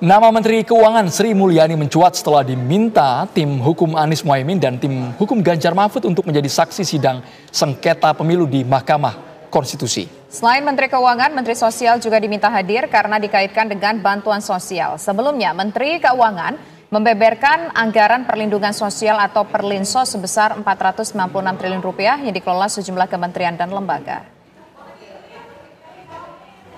Nama Menteri Keuangan Sri Mulyani mencuat setelah diminta tim hukum Anies Mohaimin dan tim hukum Ganjar Mahfud untuk menjadi saksi sidang sengketa pemilu di Mahkamah Konstitusi. Selain Menteri Keuangan, Menteri Sosial juga diminta hadir karena dikaitkan dengan bantuan sosial. Sebelumnya, Menteri Keuangan membeberkan anggaran perlindungan sosial atau Perlinsos sebesar Rp496 triliun yang dikelola sejumlah kementerian dan lembaga.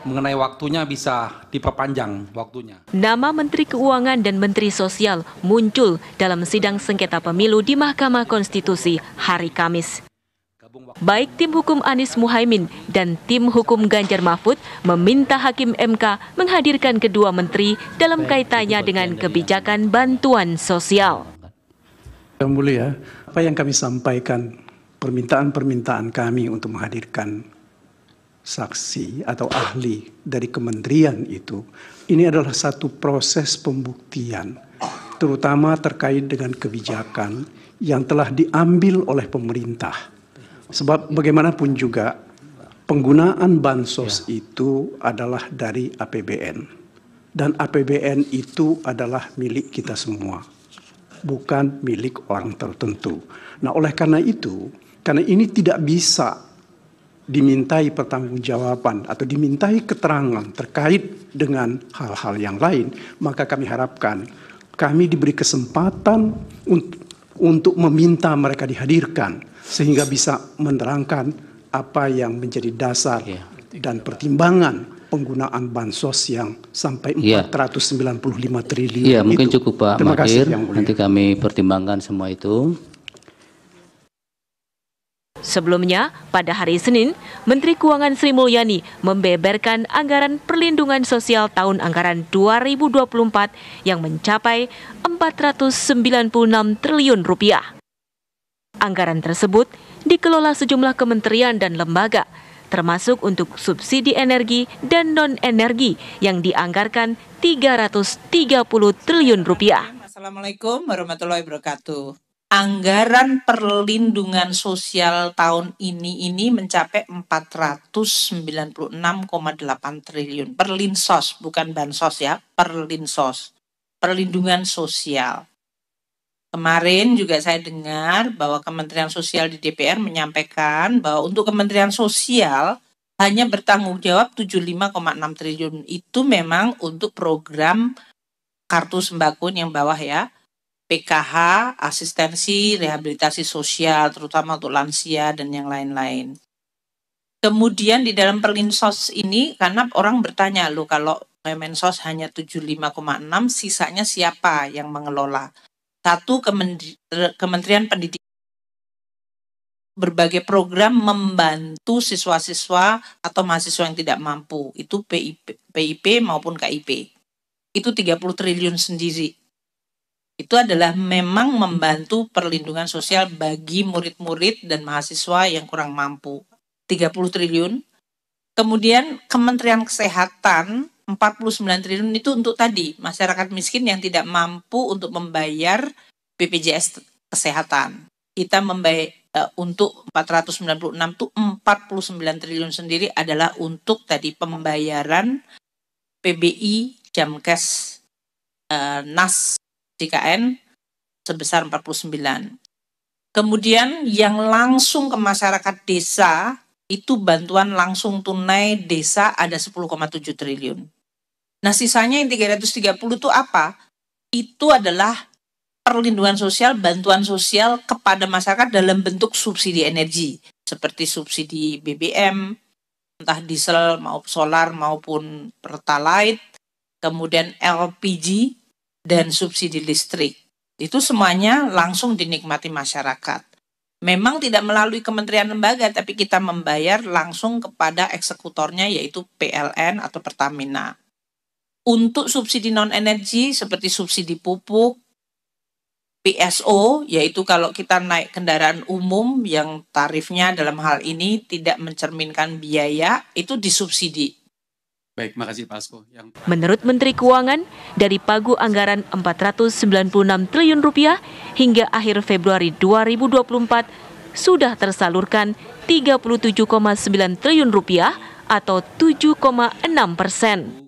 Mengenai waktunya bisa diperpanjang waktunya. Nama Menteri Keuangan dan Menteri Sosial muncul dalam sidang sengketa pemilu di Mahkamah Konstitusi hari Kamis. Baik tim hukum Anies Mohaimin dan tim hukum Ganjar Mahfud meminta Hakim MK menghadirkan kedua menteri dalam kaitannya dengan kebijakan bantuan sosial. Yang mulia, apa yang kami sampaikan, permintaan kami untuk menghadirkan saksi atau ahli dari kementerian itu, ini adalah satu proses pembuktian, terutama terkait dengan kebijakan yang telah diambil oleh pemerintah. Sebab bagaimanapun juga penggunaan bansos itu adalah dari APBN. Dan APBN itu adalah milik kita semua, bukan milik orang tertentu. Nah, oleh karena itu, karena ini tidak bisa dimintai pertanggungjawaban atau dimintai keterangan terkait dengan hal-hal yang lain, maka kami harapkan kami diberi kesempatan untuk meminta mereka dihadirkan sehingga bisa menerangkan apa yang menjadi dasar dan pertimbangan penggunaan bansos yang sampai 495 triliun. Iya, mungkin cukup Pak Mahir, nanti kami pertimbangkan semua itu. Sebelumnya, pada hari Senin, Menteri Keuangan Sri Mulyani membeberkan anggaran perlindungan sosial tahun anggaran 2024 yang mencapai Rp496 triliun. Anggaran tersebut dikelola sejumlah kementerian dan lembaga, termasuk untuk subsidi energi dan non-energi yang dianggarkan Rp330 triliun. Assalamualaikum warahmatullahi wabarakatuh. Anggaran perlindungan sosial tahun ini mencapai 496,8 triliun. Perlinsos, bukan bansos ya, perlinsos. Perlindungan sosial. Kemarin juga saya dengar bahwa Kementerian Sosial di DPR menyampaikan bahwa untuk Kementerian Sosial hanya bertanggung jawab 75,6 triliun. Itu memang untuk program kartu sembako yang bawah ya. PKH, asistensi, rehabilitasi sosial, terutama untuk lansia dan yang lain-lain. Kemudian di dalam Perlinsos ini, karena orang bertanya, loh kalau Kemensos hanya 75,6, sisanya siapa yang mengelola? Satu, Kementerian Pendidikan. Berbagai program membantu siswa-siswa atau mahasiswa yang tidak mampu, itu PIP maupun KIP. Itu 30 triliun sendiri. Itu adalah memang membantu perlindungan sosial bagi murid-murid dan mahasiswa yang kurang mampu. 30 triliun. Kemudian Kementerian Kesehatan 49 triliun itu untuk tadi masyarakat miskin yang tidak mampu untuk membayar BPJS Kesehatan. Kita membayar untuk 496 itu 49 triliun sendiri adalah untuk tadi pembayaran PBI, Jamkes, NAS, JKN sebesar 49. Kemudian yang langsung ke masyarakat desa itu bantuan langsung tunai desa ada 10,7 triliun. Nah sisanya yang 330 itu apa? Itu adalah perlindungan sosial, bantuan sosial kepada masyarakat dalam bentuk subsidi energi. Seperti subsidi BBM, entah diesel maupun solar maupun pertalite, kemudian LPG, dan subsidi listrik. Itu semuanya langsung dinikmati masyarakat. Memang tidak melalui kementerian lembaga, tapi kita membayar langsung kepada eksekutornya yaitu PLN atau Pertamina. Untuk subsidi non-energi seperti subsidi pupuk, PSO, yaitu kalau kita naik kendaraan umum yang tarifnya dalam hal ini tidak mencerminkan biaya, itu disubsidi. Baik, makasih Pak Asko. Menurut Menteri Keuangan, dari pagu anggaran Rp496 triliun hingga akhir Februari 2024 sudah tersalurkan Rp37,9 triliun atau 7,6%.